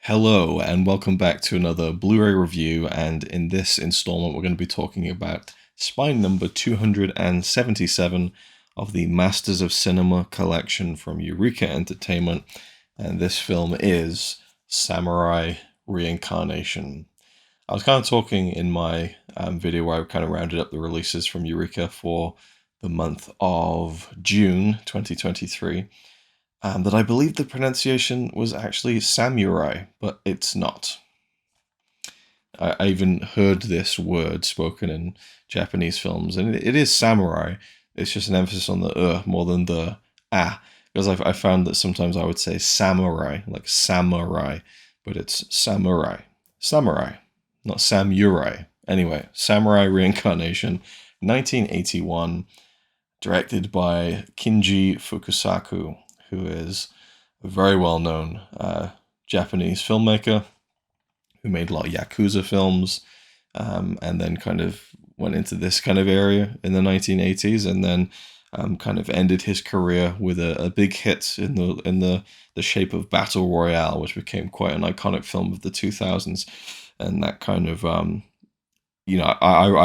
Hello, and welcome back to another Blu-ray review. And in this installment, we're going to be talking about spine number 277 of the Masters of Cinema collection from Eureka Entertainment. And this film is Samurai Reincarnation. I was kind of talking in my video where I kind of rounded up the releases from Eureka for the month of June 2023. That I believe the pronunciation was actually samurai, but it's not. I even heard this word spoken in Japanese films, and it is samurai. It's just an emphasis on the more than the because I found that sometimes I would say samurai, like samurai, but it's samurai. Samurai, not samurai. Anyway, Samurai Reincarnation, 1981, directed by Kinji Fukusaku, who is a very well-known Japanese filmmaker who made a lot of Yakuza films, and then kind of went into this kind of area in the 1980s, and then kind of ended his career with a big hit in the shape of Battle Royale, which became quite an iconic film of the 2000s, and that kind of I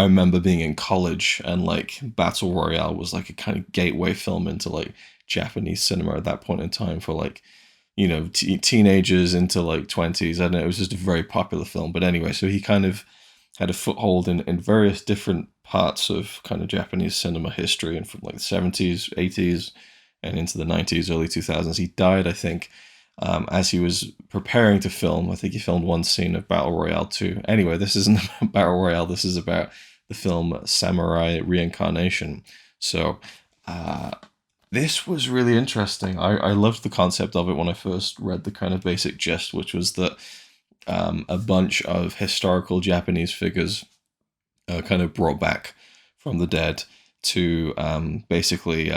remember being in college and like Battle Royale was like a kind of gateway film into like Japanese cinema at that point in time for like, teenagers into like 20s. I don't know, it was just a very popular film. But anyway, so he kind of had a foothold in various different parts of kind of Japanese cinema history, and from like the 70s, 80s, and into the 90s, early 2000s. He died, I think, as he was preparing to film. I think he filmed one scene of Battle Royale 2. Anyway, this isn't about Battle Royale. This is about the film Samurai Reincarnation. So, this was really interesting. I loved the concept of it when I first read the kind of basic gist, which was that a bunch of historical Japanese figures kind of brought back from the dead to basically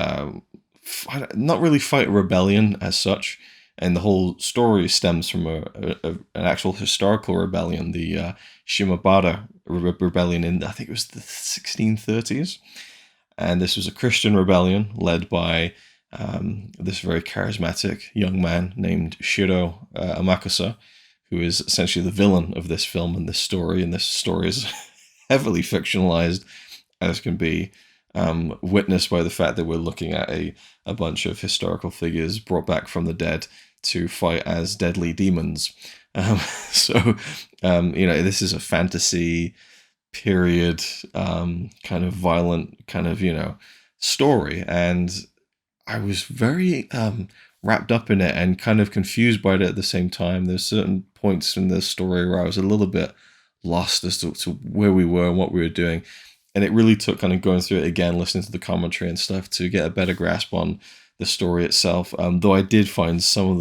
not really fight a rebellion as such. And the whole story stems from an actual historical rebellion, the Shimabara rebellion in, I think it was the 1630s. And this was a Christian rebellion led by this very charismatic young man named Shiro Amakusa, who is essentially the villain of this film and this story. And this story is heavily fictionalized, as can be witnessed by the fact that we're looking at a bunch of historical figures brought back from the dead to fight as deadly demons. This is a fantasy period kind of violent kind of story, and I was very wrapped up in it and kind of confused by it at the same time. There's certain points in the story where I was a little bit lost as to where we were and what we were doing, and it really took kind of going through it again, listening to the commentary and stuff to get a better grasp on the story itself. Though I did find some of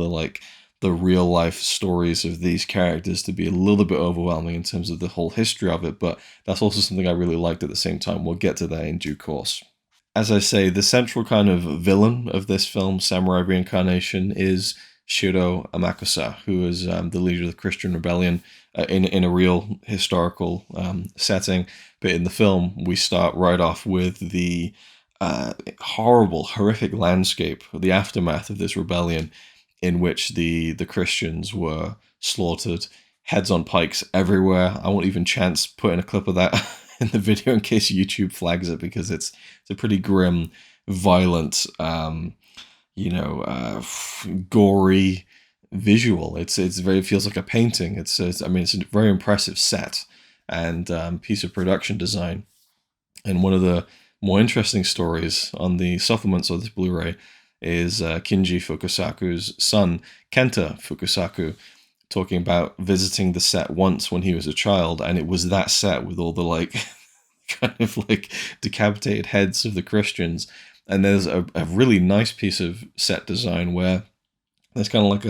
the real life stories of these characters to be a little bit overwhelming in terms of the whole history of it, but that's also something I really liked at the same time. We'll get to that in due course. As I say, the central kind of villain of this film, Samurai Reincarnation, is Shiro Amakusa, who is the leader of the Christian rebellion in a real historical setting. But in the film, we start right off with the horrible, horrific landscape, the aftermath of this rebellion, in which the Christians were slaughtered, heads on pikes everywhere. I won't even chance putting a clip of that in the video in case YouTube flags it, because it's a pretty grim, violent, gory visual. It feels like a painting. It's a very impressive set and piece of production design. And one of the more interesting stories on the supplements of this Blu-ray is Kinji Fukusaku's son, Kenta Fukusaku, talking about visiting the set once when he was a child, and it was that set with all the kind of decapitated heads of the Christians. And there's a really nice piece of set design where there's kind of like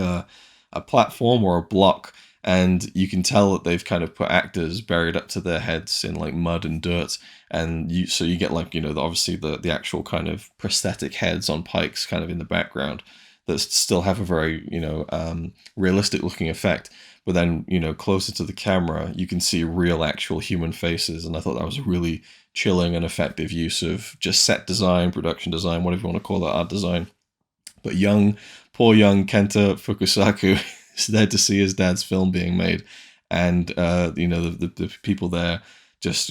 a platform or a block, and you can tell that they've kind of put actors buried up to their heads in like mud and dirt, and you get obviously the actual kind of prosthetic heads on pikes kind of in the background that still have a very realistic looking effect. But then closer to the camera, you can see real actual human faces, and I thought that was a really chilling and effective use of just set design, production design, whatever you want to call it, art design. But poor young Kenta Fukusaku is there to see his dad's film being made, and the people there just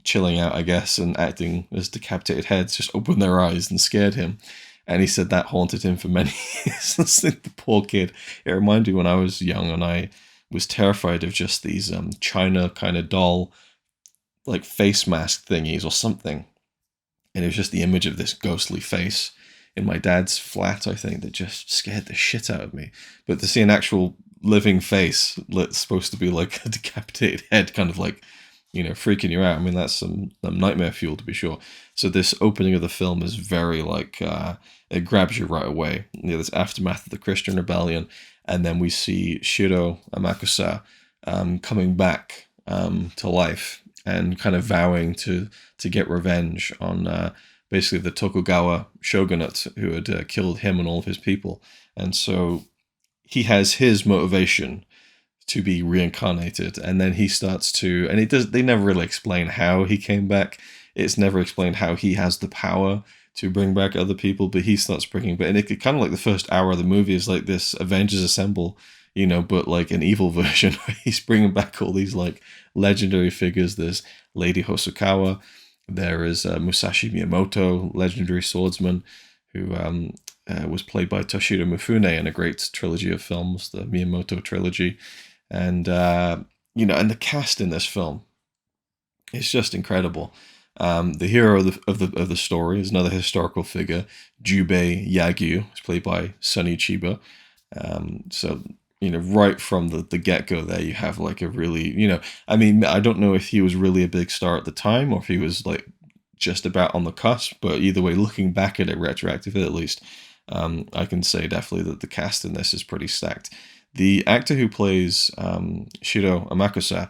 chilling out, I guess, and acting as decapitated heads just opened their eyes and scared him. And he said that haunted him for many years. The poor kid. It reminded me when I was young and I was terrified of just these China kind of doll, like face mask thingies or something. And it was just the image of this ghostly face in my dad's flat, I think, that just scared the shit out of me. But to see an actual living face that's supposed to be like a decapitated head, kind of like, freaking you out. I mean, that's some nightmare fuel, to be sure. So this opening of the film is very like, it grabs you right away. This aftermath of the Christian rebellion, and then we see Shiro Amakusa coming back to life and kind of vowing to get revenge on basically the Tokugawa shogunate who had killed him and all of his people. And so he has his motivation to be reincarnated, and then he starts to, and they never really explain how he came back. It's never explained how he has the power to bring back other people, but he starts bringing back, and it kind of like the first hour of the movie is like this Avengers Assemble, but like an evil version. He's bringing back all these like legendary figures. There's Lady Hosokawa, there is Musashi Miyamoto, legendary swordsman, who was played by Toshiro Mifune in a great trilogy of films, the Miyamoto trilogy. And and the cast in this film is just incredible. The hero of the story is another historical figure, Jubei Yagyu, who's played by Sonny Chiba. So right from the get-go there, you have like a really, I mean, I don't know if he was really a big star at the time or if he was like just about on the cusp, but either way, looking back at it retroactively at least, I can say definitely that the cast in this is pretty stacked. The actor who plays Shiro Amakusa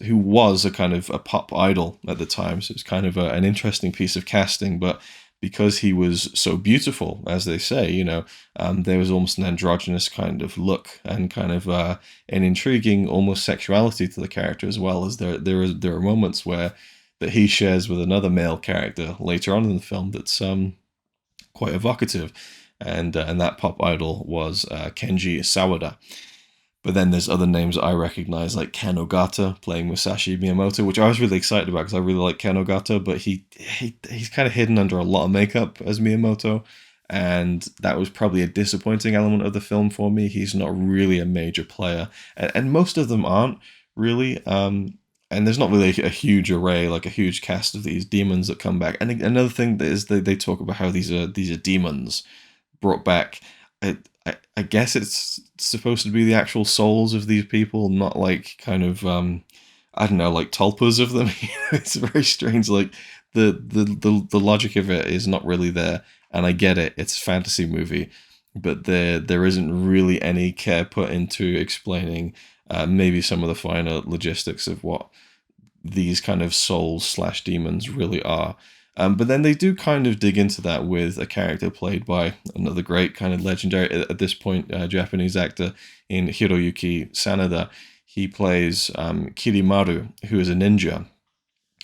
who was a kind of a pop idol at the time, so it's kind of an interesting piece of casting, but because he was so beautiful, as they say, there was almost an androgynous kind of look and kind of an intriguing almost sexuality to the character, as well as there are moments where that he shares with another male character later on in the film that's quite evocative. And that pop idol was Kenji Sawada. But then there's other names I recognize, like Ken Ogata playing Musashi Miyamoto, which I was really excited about because I really like Ken Ogata, but he's kind of hidden under a lot of makeup as Miyamoto, and that was probably a disappointing element of the film for me. He's not really a major player, and most of them aren't really. And there's not really a huge array, like a huge cast of these demons that come back. And another thing is they talk about how these are demons brought back. I guess it's supposed to be the actual souls of these people, not like kind of I don't know, like tulpas of them. It's very strange. Like the logic of it is not really there, and I get it. It's a fantasy movie, but there isn't really any care put into explaining maybe some of the finer logistics of what these kind of souls / demons really are. But then they do kind of dig into that with a character played by another great kind of legendary, at this point, Japanese actor in Hiroyuki Sanada. He plays Kirimaru, who is a ninja.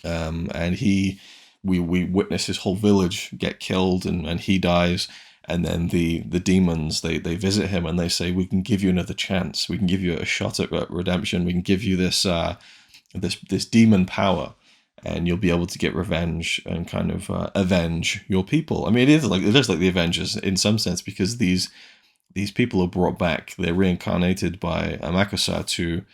And we witness his whole village get killed and he dies. And then the demons, they visit him and they say, we can give you another chance. We can give you a shot at redemption. We can give you this demon power, and you'll be able to get revenge and kind of avenge your people. I mean, it is like the Avengers in some sense, because these people are brought back. They're reincarnated by Amakusa to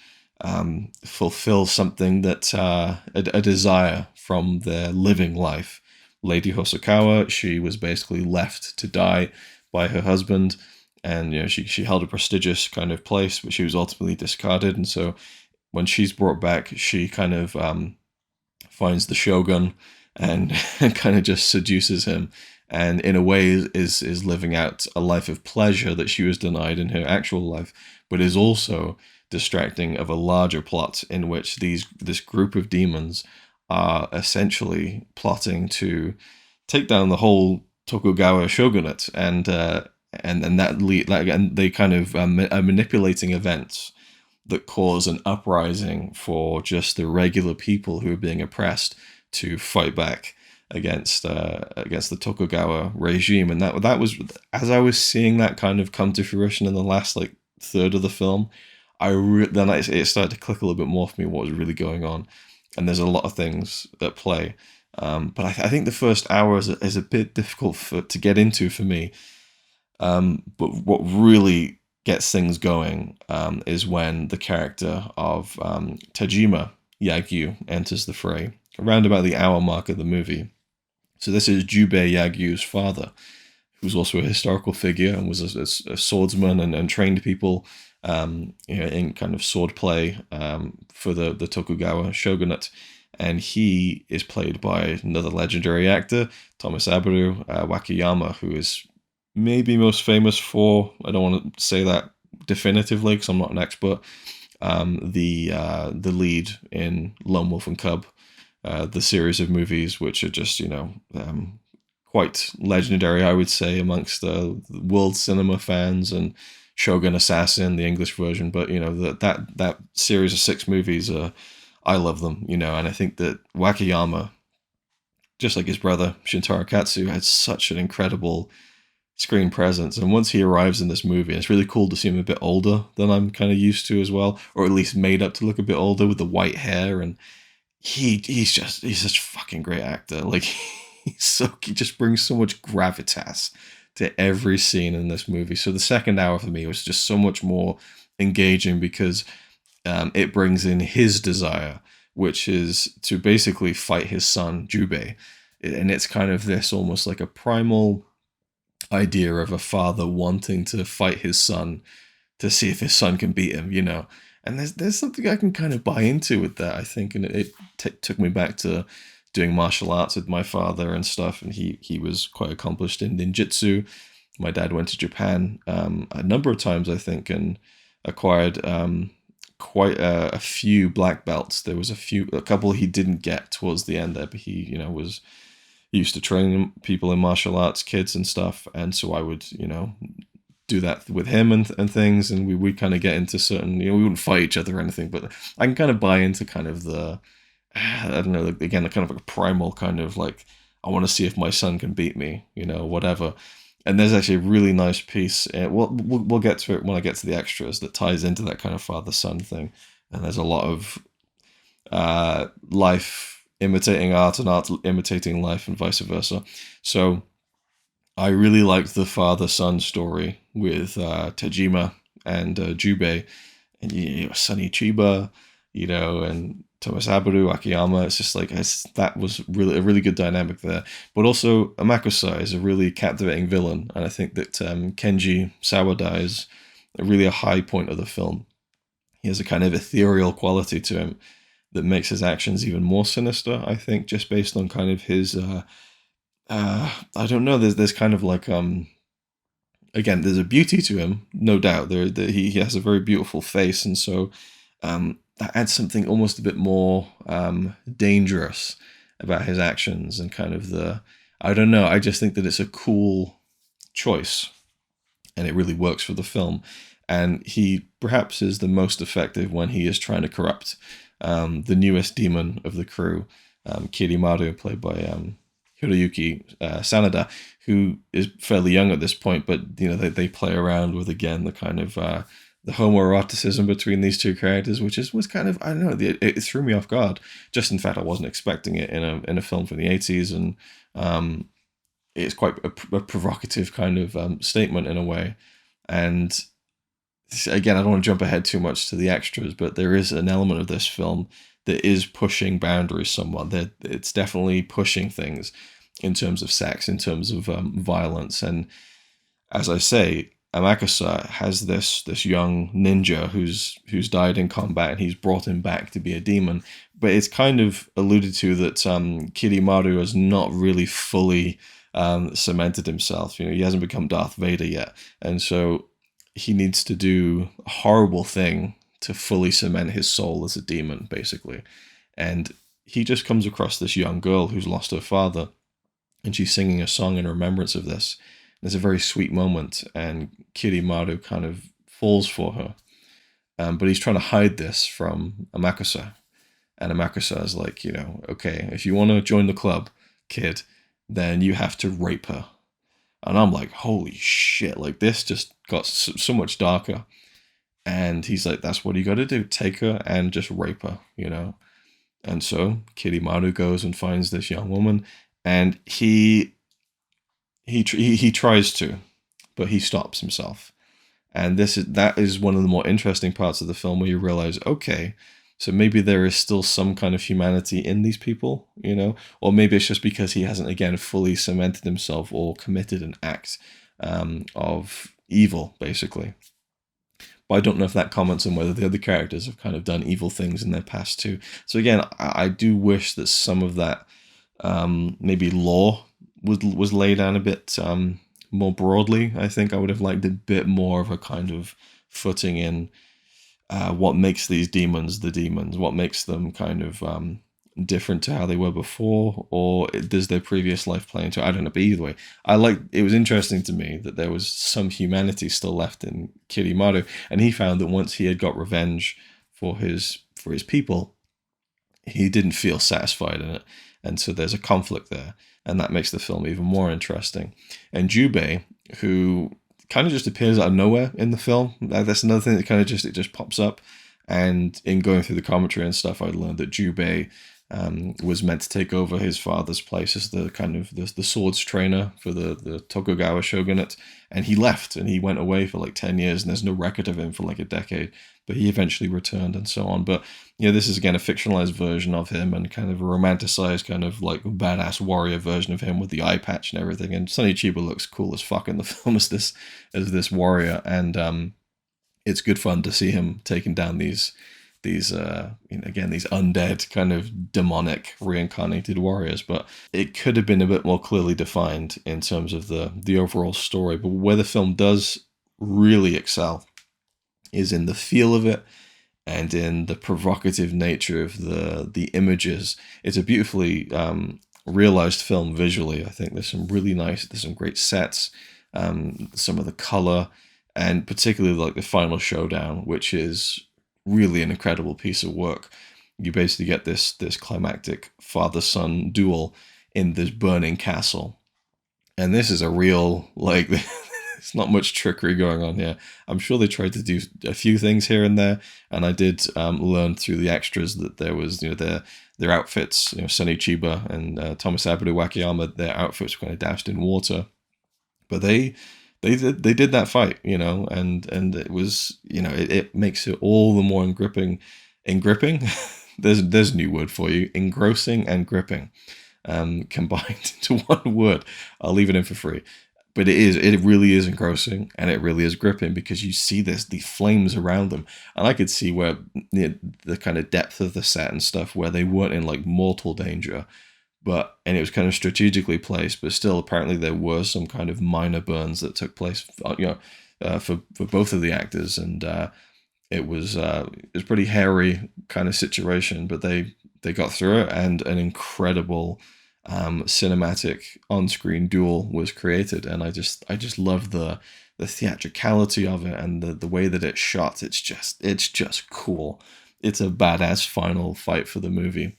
fulfill something that a desire from their living life. Lady Hosokawa, she was basically left to die by her husband, and she held a prestigious kind of place, but she was ultimately discarded. And so when she's brought back, she kind of finds the shogun and kind of just seduces him, and in a way is living out a life of pleasure that she was denied in her actual life, but is also distracting of a larger plot in which this group of demons are essentially plotting to take down the whole Tokugawa shogunate, and they kind of are manipulating events that cause an uprising for just the regular people who are being oppressed to fight back against the Tokugawa regime. And that was, as I was seeing that kind of come to fruition in the last like third of the film, then it started to click a little bit more for me what was really going on, and there's a lot of things at play. But I think the first hour is a bit difficult to get into for me. But what really gets things going is when the character of Tajima Yagyu enters the fray, around about the hour mark of the movie. So this is Jubei Yagyu's father, who's also a historical figure and was a swordsman and trained people in kind of sword play for the Tokugawa shogunate. And he is played by another legendary actor, Tomisabu Wakayama, who is maybe most famous for, I don't want to say that definitively because I'm not an expert, the lead in Lone Wolf and Cub, the series of movies which are just, quite legendary, I would say, amongst the world cinema fans, and Shogun Assassin, the English version. But that series of 6 movies, I love them, and I think that Wakayama, just like his brother Shintaro Katsu, had such an incredible screen presence. And once he arrives in this movie, and it's really cool to see him a bit older than I'm kind of used to as well, or at least made up to look a bit older with the white hair, and he's such a fucking great actor. Like he just brings so much gravitas to every scene in this movie. So the second hour for me was just so much more engaging because it brings in his desire, which is to basically fight his son Jubei, and it's kind of this almost like a primal idea of a father wanting to fight his son to see if his son can beat him, And there's something I can kind of buy into with that, I think, and it took me back to doing martial arts with my father and stuff, and he was quite accomplished in ninjutsu. My dad went to Japan a number of times, I think, and acquired quite a few black belts. There was a couple he didn't get towards the end there, but he used to train people in martial arts, kids and stuff, and so I would do that with him and things, and we kind of get into certain, we wouldn't fight each other or anything, but I can kind of buy into kind of the, I don't know, again, kind of like a primal kind of like, I want to see if my son can beat me, whatever. And there's actually a really nice piece, and we'll get to it when I get to the extras, that ties into that kind of father-son thing. And there's a lot of life imitating art and art imitating life and vice versa. So I really liked the father-son story with Tajima and Jubei, and Sonny Chiba, and Tomisabu Akiyama. It's just like that was really a really good dynamic there. But also Amakusa is a really captivating villain, and I think that Kenji Sawada is really a high point of the film. He has a kind of ethereal quality to him that makes his actions even more sinister, I think, just based on kind of his I don't know, there's kind of like again, there's a beauty to him, no doubt. He has a very beautiful face, and so that adds something almost a bit more dangerous about his actions, and kind of I don't know, I just think that it's a cool choice, and it really works for the film. And he perhaps is the most effective when he is trying to corrupt the newest demon of the crew, Kirimaru, played by Hiroyuki Sanada, who is fairly young at this point, but they play around with, again, the kind of the homoeroticism between these two characters, which was kind of, I don't know, it threw me off guard. Just, in fact, I wasn't expecting it in a film from the 80s, and it's quite a provocative kind of statement in a way. And again, I don't want to jump ahead too much to the extras, but there is an element of this film that is pushing boundaries somewhat. That it's definitely pushing things in terms of sex, in terms of violence. And as I say, Amakusa has this young ninja who's died in combat, and he's brought him back to be a demon. But it's kind of alluded to that Kirimaru has not really fully cemented himself. He hasn't become Darth Vader yet, and so he needs to do a horrible thing to fully cement his soul as a demon, basically. And he just comes across this young girl who's lost her father, and she's singing a song in remembrance of this. There's a very sweet moment, and Kirimaru kind of falls for her. But he's trying to hide this from Amakusa. And Amakusa is like, okay, if you want to join the club, kid, then you have to rape her. And I'm like, holy shit, like this just got so much darker. And he's like, that's what you got to do, take her and just rape her, you know. And so Kirimaru goes and finds this young woman, and he tries to, but he stops himself. And that is one of the more interesting parts of the film, where you realize, okay, so maybe there is still some kind of humanity in these people, you know, or maybe it's just because he hasn't again fully cemented himself or committed an act of evil, basically. But I don't know if that comments on whether the other characters have kind of done evil things in their past too. So again, I do wish that some of that maybe law was laid down a bit more broadly. I think I would have liked a bit more of a kind of footing in what makes these demons the demons, what makes them kind of different to how they were before, or does their previous life play into it? I don't know, but either way, it was interesting to me that there was some humanity still left in Kirimaru, and he found that once he had got revenge for his people, he didn't feel satisfied in it, and so there's a conflict there, and that makes the film even more interesting. And Jubei, who kind of just appears out of nowhere in the film, that's another thing that kind of just pops up. And in going through the commentary and stuff, I learned that Jubei was meant to take over his father's place as the kind of the swords trainer for the Tokugawa shogunate, and he left and he went away for like 10 years, and there's no record of him for like a decade, but he eventually returned and so on. But you know, this is again a fictionalized version of him, and kind of a romanticized kind of like badass warrior version of him with the eye patch and everything. And Sonny Chiba looks cool as fuck in the film as this warrior, and it's good fun to see him taking down these again, these undead kind of demonic reincarnated warriors. But it could have been a bit more clearly defined in terms of the overall story. But where the film does really excel is in the feel of it and in the provocative nature of the images. It's a beautifully realized film visually. I think there's some great sets, some of the color, and particularly like the final showdown, which is really an incredible piece of work. You basically get this climactic father-son duel in this burning castle. And this is a real, like, it's not much trickery going on here. I'm sure they tried to do a few things here and there, and I did learn through the extras that there was, you know, their outfits, you know, Sonny Chiba and Tomosabu Wakayama, their outfits were kind of doused in water. But they did that fight, you know, and it was, you know, it makes it all the more gripping. There's a new word for you: engrossing and gripping, combined into one word. I'll leave it in for free, but it really is engrossing, and it really is gripping, because you see the flames around them, and I could see where the kind of depth of the set and stuff, where they weren't in like mortal danger. And it was kind of strategically placed, but still, apparently there were some kind of minor burns that took place, you know, for both of the actors, and it was a pretty hairy kind of situation, but they got through it, and an incredible cinematic on-screen duel was created, and I just love the theatricality of it, and the way that it's shot. It's just cool. It's a badass final fight for the movie.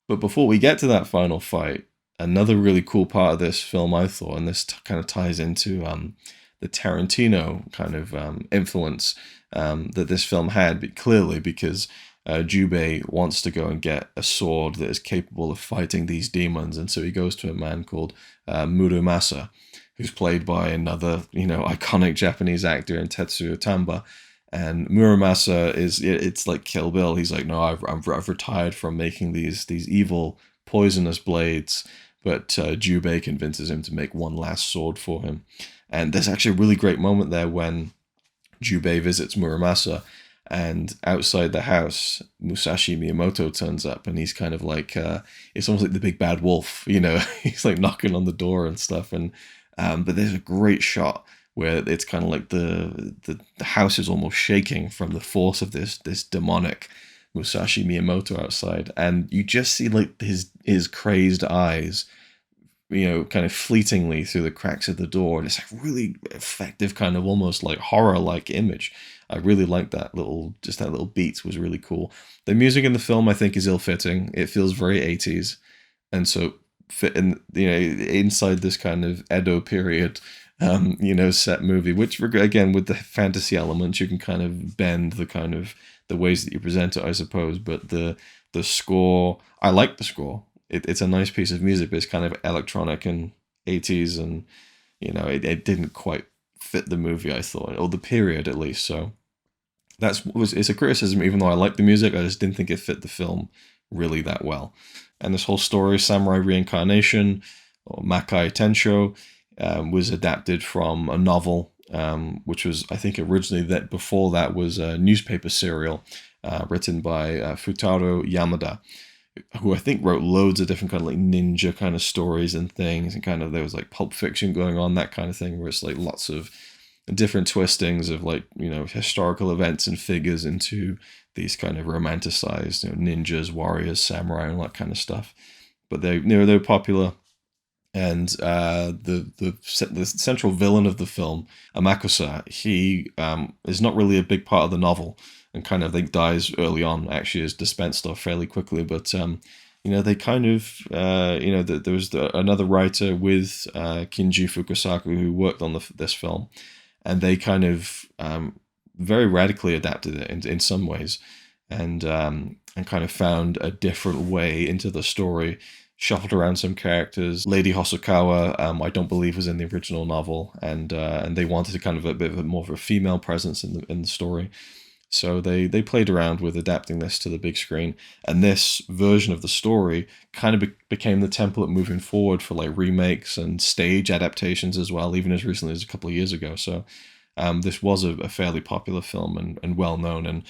But before we get to that final fight, another really cool part of this film, I thought, and this kind of ties into the Tarantino kind of influence that this film had, but clearly because Jubei wants to go and get a sword that is capable of fighting these demons, and so he goes to a man called Muramasa, who's played by another, you know, iconic Japanese actor in Tetsuya Tamba. And Muramasa it's like Kill Bill. He's like, no, I've retired from making these evil poisonous blades. But Jubei convinces him to make one last sword for him. And there's actually a really great moment there when Jubei visits Muramasa, and outside the house, Musashi Miyamoto turns up, and he's kind of like, it's almost like the big bad wolf, you know. He's like knocking on the door and stuff. And but there's a great shot where it's kind of like the house is almost shaking from the force of this demonic Musashi Miyamoto outside, and you just see like his crazed eyes, you know, kind of fleetingly through the cracks of the door, and it's a really effective kind of almost like horror-like image. I really like that little beat was really cool. The music in the film, I think, is ill-fitting. It feels very 80s, and so fit in, you know, inside this kind of Edo period set movie, which again, with the fantasy elements, you can kind of bend the ways that you present it, I suppose. But the score, I like the score. It's a nice piece of music, but it's kind of electronic and 80s, and it didn't quite fit the movie, I thought, or the period at least. So it's a criticism. Even though I like the music, I just didn't think it fit the film really that well. And this whole story, Samurai Reincarnation, or Makai Tensho, was adapted from a novel, which was, I think, originally, that before that was a newspaper serial written by Futaro Yamada, who I think wrote loads of different kind of like ninja kind of stories and things, and kind of there was like Pulp Fiction going on, that kind of thing, where it's like lots of different twistings of like historical events and figures into these kind of romanticized ninjas, warriors, samurai, and all that kind of stuff. But they're popular. And the central villain of the film, Amakusa, he is not really a big part of the novel, and kind of like dies early on. Actually, is dispensed off fairly quickly. But they kind of there was another writer with Kinji Fukasaku who worked on this film, and they kind of very radically adapted it in some ways, and kind of found a different way into the story, shuffled around some characters. Lady Hosokawa, I don't believe, was in the original novel, and they wanted to kind of a bit of more of a female presence in the story. So they played around with adapting this to the big screen, and this version of the story kind of became the template moving forward for like remakes and stage adaptations as well, even as recently as a couple of years ago. So this was a fairly popular film and well known, and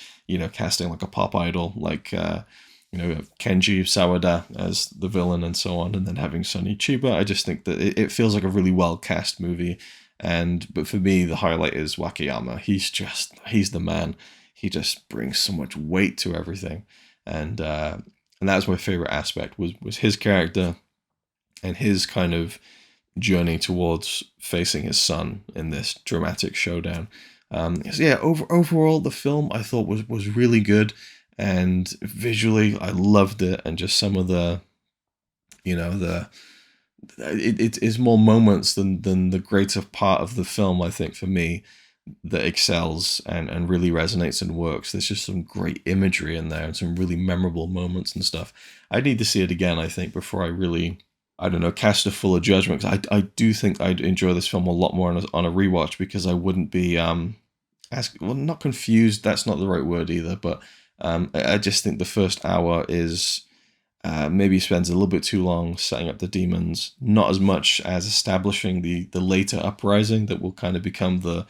casting like a pop idol like Kenji Sawada as the villain and so on, and then having Sonny Chiba. I just think that it feels like a really well cast movie. But for me, the highlight is Wakayama. He's the man. He just brings so much weight to everything, and that's my favorite aspect was his character and his kind of journey towards facing his son in this dramatic showdown. So yeah, overall the film I thought was really good, and visually I loved it, and just some of the it is more moments than the greater part of the film, I think, for me, that excels and really resonates and works. There's just some great imagery in there and some really memorable moments and stuff. I need to see it again, I think, before I really, I don't know, cast a fuller judgment. 'Cause I do think I'd enjoy this film a lot more on a rewatch, because I wouldn't be not confused. That's not the right word either. But I just think the first hour is maybe spends a little bit too long setting up the demons, not as much as establishing the later uprising that will kind of become the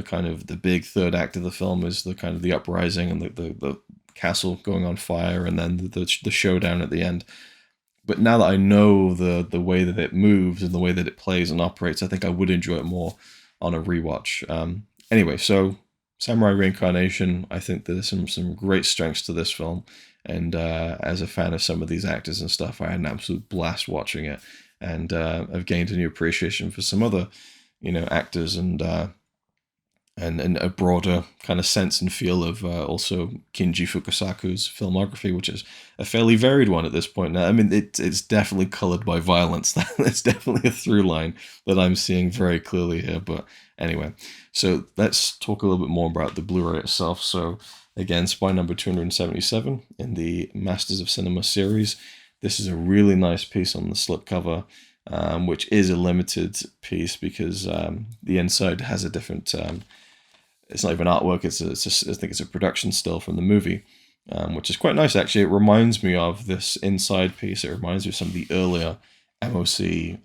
kind of the big third act of the film, is the kind of the uprising and the castle going on fire, and then the showdown at the end. But now that I know the way that it moves and the way that it plays and operates, I think I would enjoy it more on a rewatch. Anyway, so Samurai Reincarnation, I think there's some great strengths to this film. And as a fan of some of these actors and stuff, I had an absolute blast watching it. And I've gained a new appreciation for some other, actors, and a broader kind of sense and feel of also Kinji Fukasaku's filmography, which is a fairly varied one at this point now. I mean, it's definitely colored by violence. That's definitely a through line that I'm seeing very clearly here. But anyway, so let's talk a little bit more about the Blu-ray itself. So again, spine number 277 in the Masters of Cinema series. This is a really nice piece on the slipcover, which is a limited piece because the inside has a different... it's not even artwork. I think it's a production still from the movie, which is quite nice actually. It reminds me of this inside piece. It reminds me of some of the earlier MoC,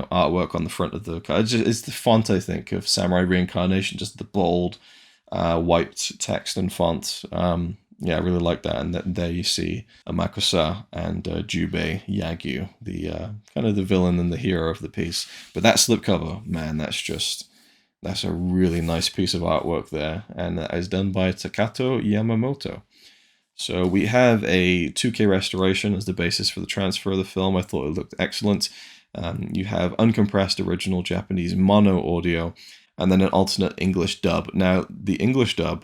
artwork on the front of the card. It's the font, I think, of Samurai Reincarnation, just the bold white text and font. I really like that. And there you see Amakusa and Jubei Yagyu, the kind of the villain and the hero of the piece. But that slipcover, man, that's a really nice piece of artwork there, and that is done by Takato Yamamoto. So we have a 2K restoration as the basis for the transfer of the film. I thought it looked excellent. You have uncompressed original Japanese mono audio, and then an alternate English dub. Now, the English dub,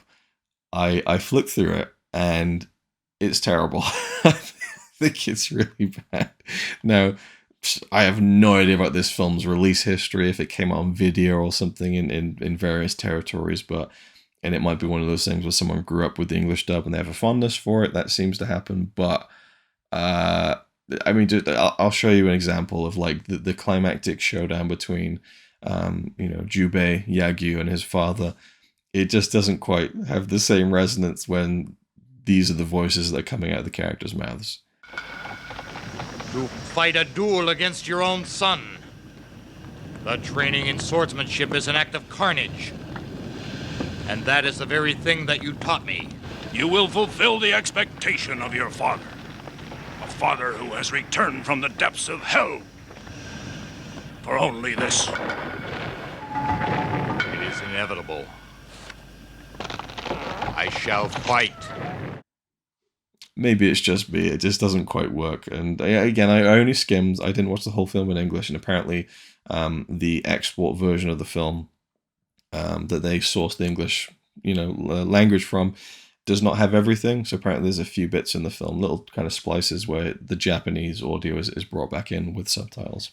I flicked through it, and it's terrible. I think it's really bad. Now, I have no idea about this film's release history, if it came out on video or something in various territories, and it might be one of those things where someone grew up with the English dub and they have a fondness for it. That seems to happen, but uh, I mean, I'll show you an example of like the climactic showdown between, Jubei Yagyu and his father. It just doesn't quite have the same resonance when these are the voices that are coming out of the characters' mouths. To fight a duel against your own son. The training in swordsmanship is an act of carnage. And that is the very thing that you taught me. You will fulfill the expectation of your father. A father who has returned from the depths of hell. For only this. It is inevitable. I shall fight. Maybe it's just me, it just doesn't quite work. And again, I only skimmed, I didn't watch the whole film in English, and apparently the export version of the film that they sourced the English language from does not have everything. So apparently there's a few bits in the film, little kind of splices where the Japanese audio is brought back in with subtitles.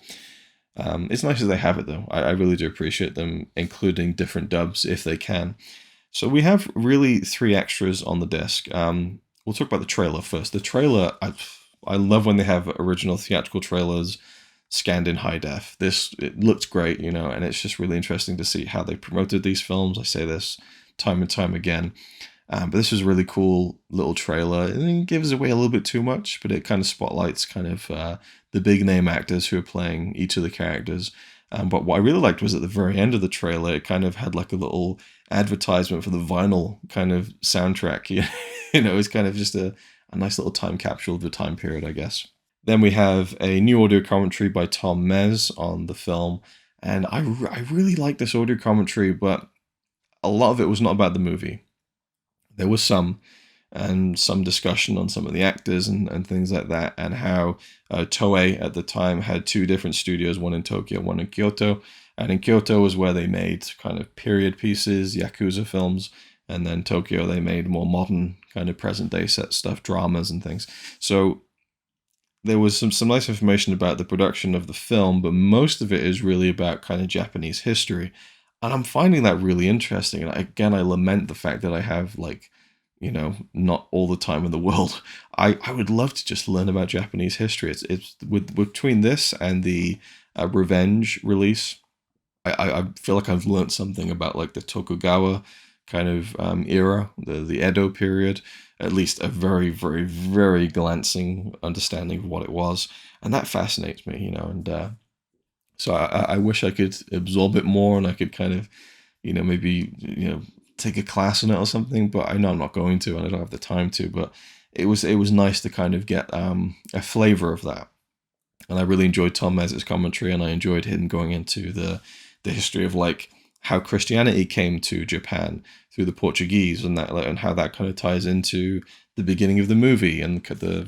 It's nice that they have it though. I really do appreciate them including different dubs if they can. So we have really 3 extras on the disc. We'll talk about the trailer first. The trailer, I love when they have original theatrical trailers scanned in high def. It looks great, and it's just really interesting to see how they promoted these films. I say this time and time again. But this was a really cool little trailer. It gives away a little bit too much, but it kind of spotlights kind of the big name actors who are playing each of the characters. But what I really liked was at the very end of the trailer, it kind of had like a little advertisement for the vinyl kind of soundtrack. It was kind of just a nice little time capsule of the time period, I guess. Then we have a new audio commentary by Tom Mez on the film. And I really like this audio commentary, but a lot of it was not about the movie. There was some discussion on some of the actors and things like that, and how Toei at the time had 2 different studios, one in Tokyo, one in Kyoto. And in Kyoto was where they made kind of period pieces, Yakuza films, and then Tokyo they made more modern kind of present day set stuff, dramas and things. So there was some nice information about the production of the film, but most of it is really about kind of Japanese history. And I'm finding that really interesting. And again, I lament the fact that I have not all the time in the world. I would love to just learn about Japanese history. It's between this and the Revenge release, I feel like I've learned something about like the Tokugawa kind of era, the Edo period, at least a very, very, very glancing understanding of what it was. And that fascinates me, and so I wish I could absorb it more, and I could kind of, maybe, take a class in it or something, but I know I'm not going to, and I don't have the time to, but it was nice to kind of get a flavor of that. And I really enjoyed Tom Mez's commentary, and I enjoyed him going into the history of like how Christianity came to Japan through the Portuguese, and that, and how that kind of ties into the beginning of the movie and the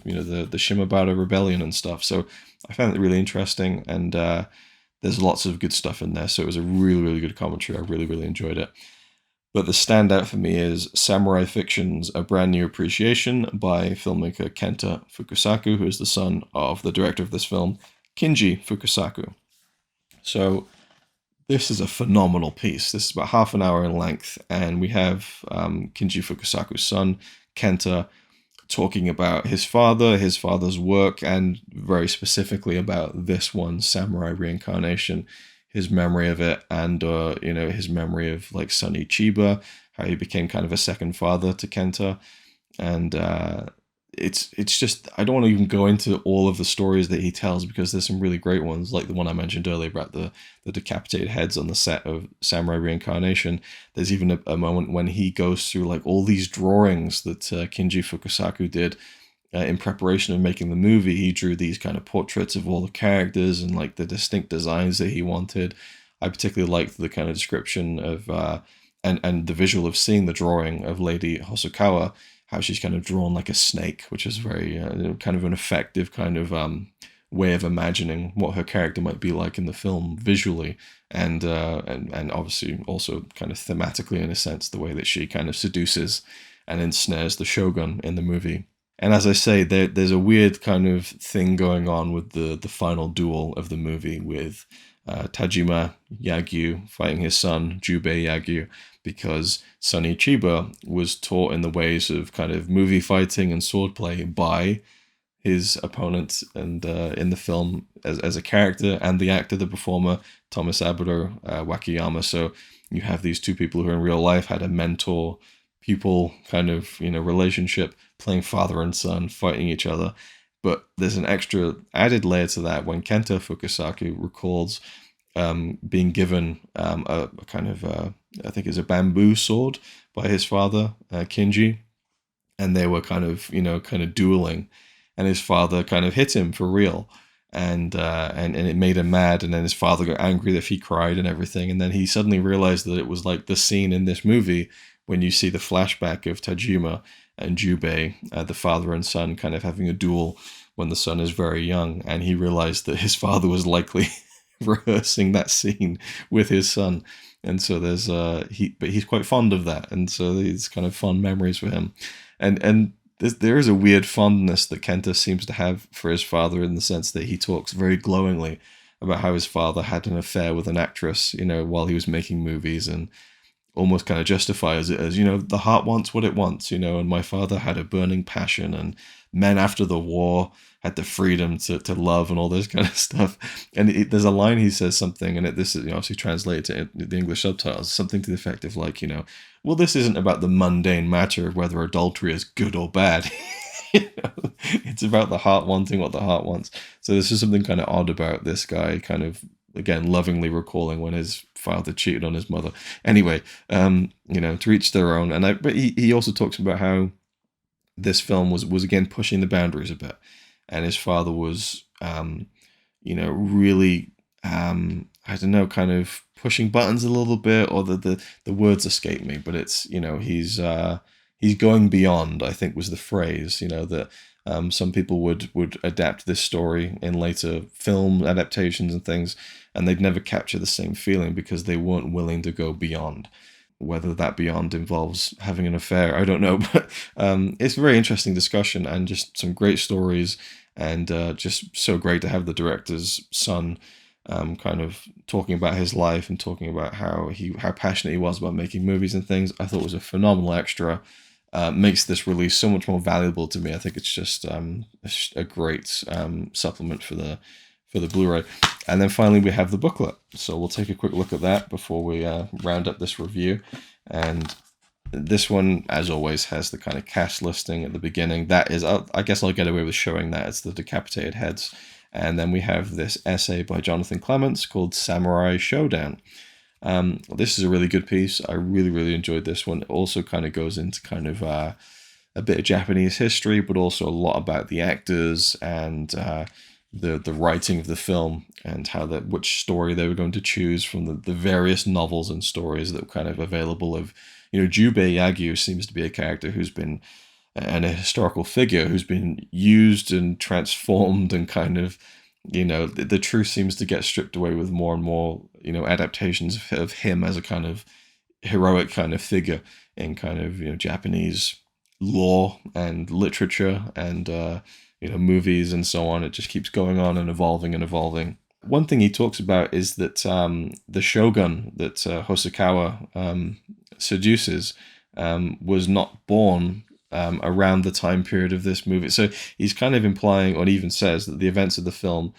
Shimabara rebellion and stuff. So I found it really interesting, and there's lots of good stuff in there. So it was a really, really good commentary. I really, really enjoyed it. But the standout for me is Samurai Fiction's A Brand New Appreciation by filmmaker Kenta Fukusaku, who is the son of the director of this film, Kinji Fukusaku. So this is a phenomenal piece. This is about half an hour in length, and we have Kinji Fukusaku's son, Kenta, talking about his father's work, and very specifically about this one, Samurai Reincarnation, his memory of it, and his memory of like Sonny Chiba, how he became kind of a second father to Kenta. And it's just, I don't want to even go into all of the stories that he tells, because there's some really great ones, like the one I mentioned earlier about the decapitated heads on the set of Samurai Reincarnation. There's even a moment when he goes through like all these drawings that Kinji Fukusaku did in preparation of making the movie. He drew these kind of portraits of all the characters and like the distinct designs that he wanted. I particularly liked the kind of description of and the visual of seeing the drawing of Lady Hosokawa, how she's kind of drawn like a snake, which is very kind of an effective kind of way of imagining what her character might be like in the film visually, and obviously also kind of thematically, in a sense, the way that she kind of seduces and ensnares the shogun in the movie. And as I say, there's a weird kind of thing going on with the final duel of the movie with Tajima Yagyu fighting his son, Jubei Yagyu, because Sonny Chiba was taught in the ways of kind of movie fighting and swordplay by his opponent and in the film as a character, and the actor, the performer, Thomas Aburo Wakayama. So you have these two people who in real life had a mentor pupil kind of relationship, playing father and son, fighting each other. But there's an extra added layer to that when Kento Fukusaki recalls being given a kind of I think it's a bamboo sword by his father Kinji, and they were kind of dueling, and his father kind of hit him for real, and it made him mad, and then his father got angry that he cried and everything, and then he suddenly realized that it was like the scene in this movie when you see the flashback of Tajima and Jubei, the father and son, kind of having a duel when the son is very young, and he realized that his father was likely rehearsing that scene with his son, and so there's but he's quite fond of that, and so these kind of fond memories for him, and there is a weird fondness that Kenta seems to have for his father, in the sense that he talks very glowingly about how his father had an affair with an actress, while he was making movies, and almost kind of justifies it as, the heart wants what it wants, and my father had a burning passion, and men after the war had the freedom to love and all this kind of stuff. And there's a line he says something, and this is obviously translated to the English subtitles, something to the effect of like, well, this isn't about the mundane matter of whether adultery is good or bad. It's about the heart wanting what the heart wants. So this is something kind of odd about this guy, kind of, again, lovingly recalling when his father cheated on his mother. Anyway, to each their own. But he also talks about how this film was again pushing the boundaries a bit, and his father was, really, I don't know, kind of pushing buttons a little bit, or the words escape me, but it's, he's going beyond, I think was the phrase, that some people would adapt this story in later film adaptations and things, and they'd never capture the same feeling because they weren't willing to go beyond. Whether that beyond involves having an affair, I don't know, but it's a very interesting discussion, and just some great stories, and just so great to have the director's son kind of talking about his life and talking about how passionate he was about making movies and things. I thought it was a phenomenal extra. Makes this release so much more valuable to me. I think it's just a great supplement for the Blu-ray. And then finally we have the booklet. So we'll take a quick look at that before we round up this review. And this one, as always, has the kind of cast listing at the beginning. That is, I guess I'll get away with showing that. It's the decapitated heads. And then we have this essay by Jonathan Clements called Samurai Showdown. This is a really good piece. I really, really enjoyed this one. It also kind of goes into kind of a bit of Japanese history, but also a lot about the actors and the writing of the film, and how which story they were going to choose from the various novels and stories that were kind of available. Of Jubei Yagyu seems to be a character who's been, and a historical figure who's been used and transformed, and kind of the truth seems to get stripped away with more and more adaptations of him as a kind of heroic kind of figure in kind of Japanese lore and literature and movies and so on. It just keeps going on and evolving and evolving. One thing he talks about is that the shogun that Hosokawa seduces was not born around the time period of this movie. So he's kind of implying, or even says, that the events of the film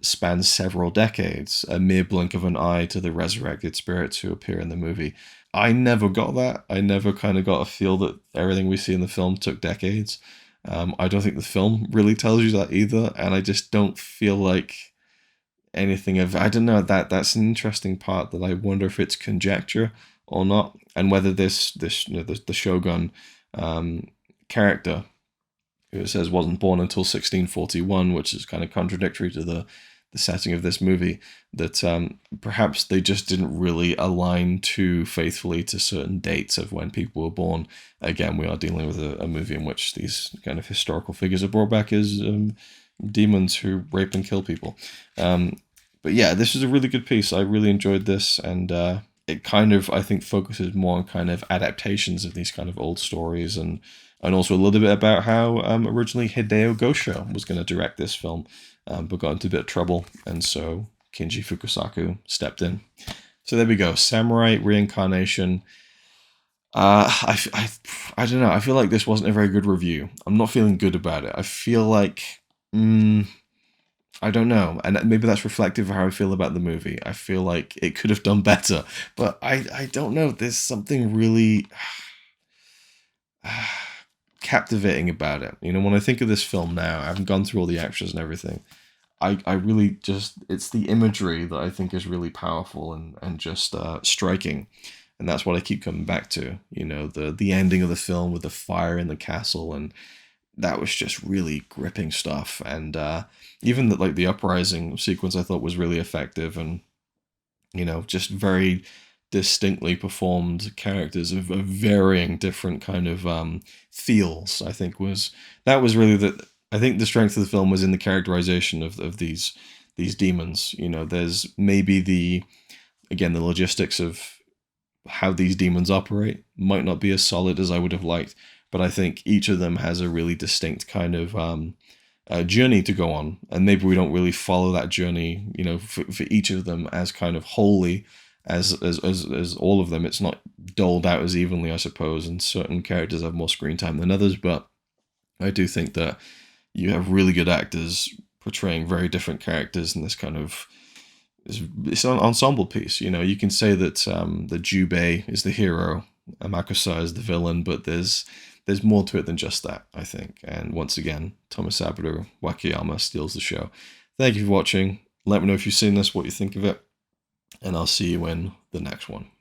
span several decades, a mere blink of an eye to the resurrected spirits who appear in the movie. I never got that. I never kind of got a feel that everything we see in the film took decades. I don't think the film really tells you that either, and I just don't feel like anything of, I don't know, that's an interesting part that I wonder if it's conjecture or not, and whether this the shogun character, who it says wasn't born until 1641, which is kind of contradictory to the setting of this movie, that perhaps they just didn't really align too faithfully to certain dates of when people were born. Again, we are dealing with a movie in which these kind of historical figures are brought back as demons who rape and kill people. But yeah, this is a really good piece. I really enjoyed this, and it kind of, I think, focuses more on kind of adaptations of these kind of old stories and and also a little bit about how originally Hideo Gosho was going to direct this film, but got into a bit of trouble, and so Kinji Fukasaku stepped in. So there we go, Samurai Reincarnation. I don't know. I feel like this wasn't a very good review. I'm not feeling good about it. I feel like, I don't know, and maybe that's reflective of how I feel about the movie. I feel like it could have done better, but I don't know. There's something really captivating about it. You know, when I think of this film now, I haven't gone through all the extras and everything. I really just, it's the imagery that I think is really powerful and just striking. And that's what I keep coming back to. You know, the ending of the film with the fire in the castle, and that was just really gripping stuff. And even the uprising sequence I thought was really effective, and you know, just very distinctly performed characters of varying different kind of feels. I think was really the, I think the strength of the film was in the characterization of these demons. You know, there's maybe the logistics of how these demons operate might not be as solid as I would have liked, but I think each of them has a really distinct kind of journey to go on, and maybe we don't really follow that journey, you know, for each of them as kind of wholly as all of them. It's not doled out as evenly, I suppose, and certain characters have more screen time than others, but I do think that you have really good actors portraying very different characters in this kind of, it's an ensemble piece. You know, you can say that the Jubei is the hero, Amakusa is the villain, but there's more to it than just that, I think. And once again, Tomosabu Wakayama steals the show. Thank you for watching. Let me know if you've seen this, what you think of it, and I'll see you in the next one.